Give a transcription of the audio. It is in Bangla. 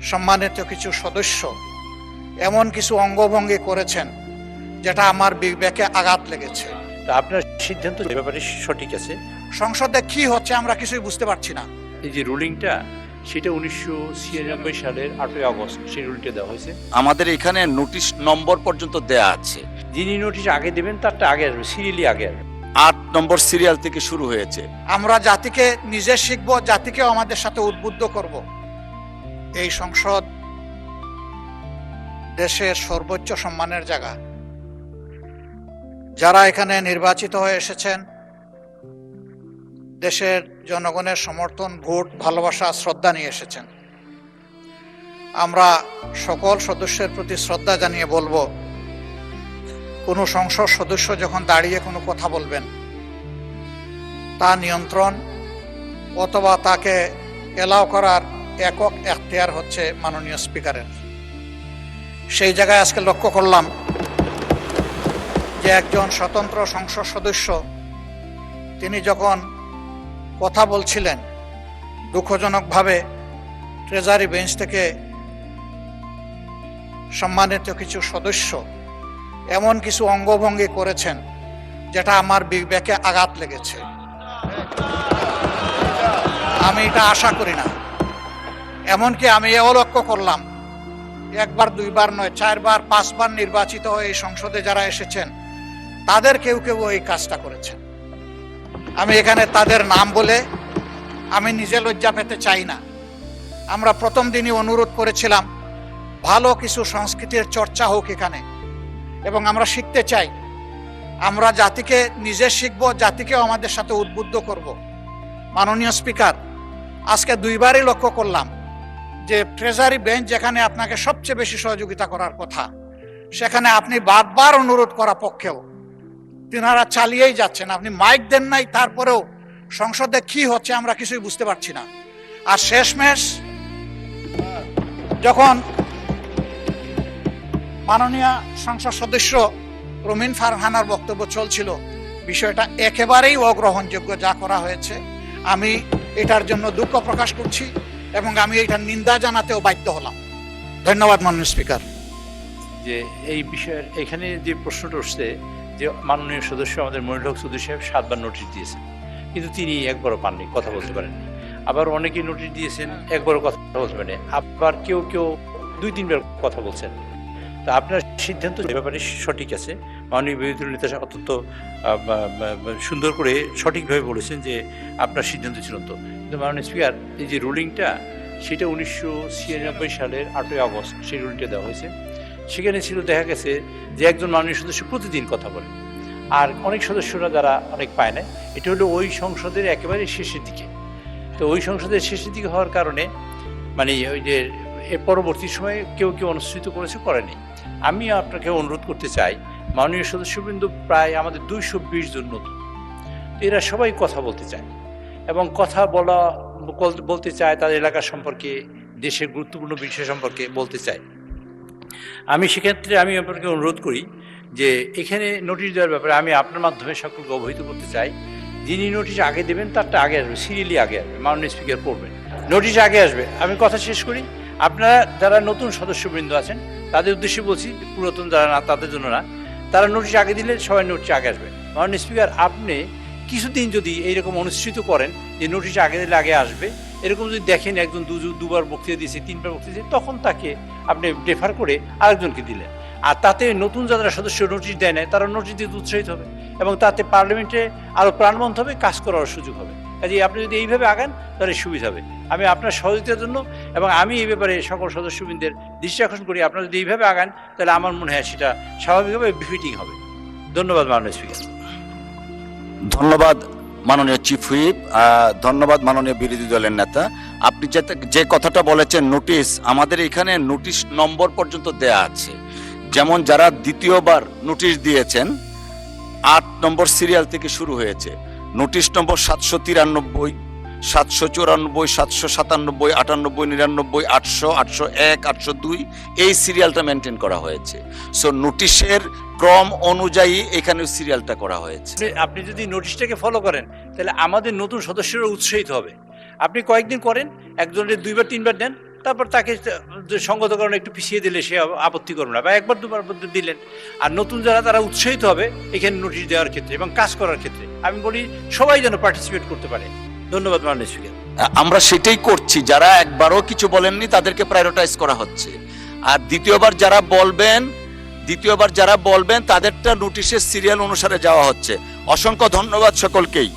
সম্মানিত কিছু সদস্য এমন কিছু অঙ্গভঙ্গি করেছেন যেটা আমার বিবেকে আঘাত লেগেছে। তা আপনার সিদ্ধান্ত এ ব্যাপারে সঠিক আছে? সংসদে কি হচ্ছে আমরা কিছুই বুঝতে পারছি না। এই যে রুলিংটা, সেটা 1996 সালের 8ই আগস্ট সেই রুলটা দেওয়া হয়েছে। আমাদের এখানে নোটিশ নম্বর পর্যন্ত দেয়া আছে। যিনি নোটিশ আগে দেবেন তারটা আগে আসবে, সিরিয়ালি আগে আসবে। 8 নম্বর সিরিয়াল থেকে শুরু হয়েছে। আমরা জাতিকে নিজে শিখব, জাতিকেও আমাদের সাথে উদ্বুদ্ধ করব। এই সংসদ দেশের সর্বোচ্চ সম্মানের জায়গা। যারা এখানে নির্বাচিত হয়ে এসেছেন, দেশের জনগণের সমর্থন, ভোট, ভালোবাসা, শ্রদ্ধা নিয়ে এসেছেন। আমরা সকল সদস্যের প্রতি শ্রদ্ধা জানিয়ে বলবো, কোনো সংসদ সদস্য যখন দাঁড়িয়ে কোনো কথা বলবেন, তা নিয়ন্ত্রণ অথবা তাকে এলাও করার একক এখতিয়ার হচ্ছে মাননীয় স্পিকারের। সেই জায়গায় আজকে লক্ষ্য করলাম যে একজন স্বতন্ত্র সংসদ সদস্য তিনি যখন কথা বলছিলেন, দুঃখজনকভাবে ট্রেজারি বেঞ্চ থেকে সম্মানিত কিছু সদস্য এমন কিছু অঙ্গভঙ্গি করেছেন যেটা আমার বিবেকে আঘাত লেগেছে। আমি এটা আশা করি না। এমনকি আমি এও লক্ষ্য করলাম, একবার দুইবার নয়, 4 বার 5 বার নির্বাচিত হয়ে এই সংসদে যারা এসেছেন তাদের কেউ কেউ এই কাজটা করেছেন। আমি এখানে তাদের নাম বলে আমি নিজে লজ্জা পেতে চাই না। আমরা প্রথম দিনই অনুরোধ করেছিলাম ভালো কিছু সংস্কৃতির চর্চা হোক এখানে, এবং আমরা শিখতে চাই। আমরা জাতিকে নিজে শিখব, জাতিকেও আমাদের সাথে উদ্বুদ্ধ করব। মাননীয় স্পিকার, আজকে 2 বারই লক্ষ্য করলাম যে ট্রেজারি বেঞ্চ যেখানে আপনাকে সবচেয়ে বেশি সহযোগিতা করার কথা, সেখানে আপনি বারবার অনুরোধ করা পক্ষেও তিনারা চালিয়েই যাচ্ছেন। আপনি মাইক দেন নাই, তারপরেও সংসদে কি হচ্ছে আমরা কিছুই বুঝতে পারছি না। আর শেষমেশ যখন মাননীয় সংসদ সদস্য রুমিন ফারহানার বক্তব্য চলছিল, বিষয়টা একেবারেই অগ্রহণযোগ্য যা করা হয়েছে। আমি এটার জন্য দুঃখ প্রকাশ করছি এবং আমি এটার নিন্দা জানাতেও বাধ্য হলাম। ধন্যবাদ মাননীয় স্পিকার। যে এই বিষয়ের এখানে যে প্রশ্নটা উঠছে যে মাননীয় সদস্য আমাদের মনিরুল হক চৌধুরী সাহেব 7 বার নোটিশ দিয়েছেন, কিন্তু তিনি একবারও পাননি, কথা বলতে পারেননি। আবার অনেকেই নোটিশ দিয়েছেন, একবারও কথা বলতে পারেনি। আবার কেউ 2-3 বার কথা বলছেন। তা আপনার সিদ্ধান্ত এ ব্যাপারে সঠিক আছে? মাননীয় বিরোধী দল নেতা অত্যন্ত সুন্দর করে সঠিকভাবে বলেছেন যে আপনার সিদ্ধান্ত চূড়ান্ত। কিন্তু মাননীয় স্পিকার, এই যে রুলিংটা, সেটা 1996 সালের 8ই আগস্ট সেই রুলিংটা দেওয়া হয়েছে। সেখানে ছিল, দেখা গেছে যে একজন মাননীয় সদস্য প্রতিদিন কথা বলেন, আর অনেক সদস্যরা যারা অনেক পায় না। এটা হলো ওই সংসদের একেবারে শেষের দিকে। তো ওই সংসদের শেষের দিকে হওয়ার কারণে মানে ওই যে এর পরবর্তী সময়ে কেউ অনুষ্ঠিত করেনি। আমি আপনাকে অনুরোধ করতে চাই, মাননীয় সদস্যবৃন্দ প্রায় আমাদের 220 জন নতুন, তো এরা সবাই কথা বলতে চায় এবং কথা বলতে চায় তাদের এলাকা সম্পর্কে, দেশের গুরুত্বপূর্ণ বিষয় সম্পর্কে বলতে চায়। আমি সেক্ষেত্রে আমি আপনাকে অনুরোধ করি যে এখানে নোটিশ দেওয়ার ব্যাপারে আমি আপনার মাধ্যমে সকলকে অবহিত করতে চাই। যিনি নোটিশ আগে দেবেন তারটা আগে আসবে, সিরিয়ালি আগে আসবে। মাননীয় স্পিকার পড়বেন, নোটিশ আগে আসবে। আমি কথা শেষ করি। আপনারা যারা নতুন সদস্যবৃন্দ আছেন তাদের উদ্দেশ্যে বলছি, পুরাতন যারা না তাদের জন্য না, তারা নোটিশ আগে দিলে সবাই নোটিশ আগে আসবে। মাননীয় স্পিকার, আপনি কিছুদিন যদি এইরকম অনুষ্ঠিত করেন যে নোটিশ আগে দিলে আগে আসবে, এরকম যদি দেখেন একজন 2 বার বক্তৃতা দিয়েছে, 3 বার বক্তৃতা দিয়েছে, তখন তাকে আপনি ডেফার করে আরেকজনকে দিলেন। আর তাতে নতুন যারা সদস্য নোটিশ দেয় না তারা নোটিশ দিতে উৎসাহিত হবে এবং তাতে পার্লামেন্টে আরও প্রাণবন্ত হবে, কাজ করার সুযোগ হবে। কাজে আপনি যদি এইভাবে আগান তাহলে সুবিধা হবে। আমি আপনার সহযোগিতার জন্য এবং আমি এই ব্যাপারে সকল সদস্যবৃন্দের দৃষ্টি আকর্ষণ করি, আপনারা যদি এইভাবে আগান তাহলে আমার মনে হয় সেটা স্বাভাবিকভাবে বিফিটিং হবে। ধন্যবাদ মাননীয় স্পিকার। ধন্যবাদ মাননীয় চিফ হুইপ, ধন্যবাদ মাননীয় বিরোধী দলের নেতা। আপনি যে কথাটা বলেছেন, নোটিশ, আমাদের এখানে নোটিশ নম্বর পর্যন্ত দেয়া আছে। যেমন যারা দ্বিতীয়বার নোটিশ দিয়েছেন, 8 নম্বর সিরিয়াল থেকে শুরু হয়েছে। নোটিশ নম্বর 793, 794, 797, 98, 99, 800, 801, 802 এই সিরিয়ালটা মেনটেন করা হয়েছে। সো নোটিশের ক্রম অনুযায়ী এখানে সিরিয়ালটা করা হয়েছে। আপনি যদি নোটিশটাকে ফলো করেন তাহলে আমাদের নতুন সদস্যরা উৎসাহিত হবে। আপনি কয়েকদিন করেন, একজনের 2 বার 3 বার দেন, তারপর তাকে সঙ্গত কারণে একটু পিছিয়ে দিলে সে আপত্তি করবে না, বা একবার দুবার মধ্যে দিলেন। আর নতুন যারা তারা উৎসাহিত হবে এখানে নোটিশ দেওয়ার ক্ষেত্রে এবং কাজ করার ক্ষেত্রে। আমি বলি সবাই যেন পার্টিসিপেট করতে পারে। ধন্যবাদ মাননীয় স্পিকার। আমরা সেটাই করছি, যারা একবারও কিছু বলেননি তাদেরকে প্রায়োরিটাইজ করা হচ্ছে। আর দ্বিতীয়বার যারা বলবেন তাদেরটা নোটিশের সিরিয়াল অনুসারে যাওয়া হচ্ছে। অসংখ্য ধন্যবাদ সকলকেই।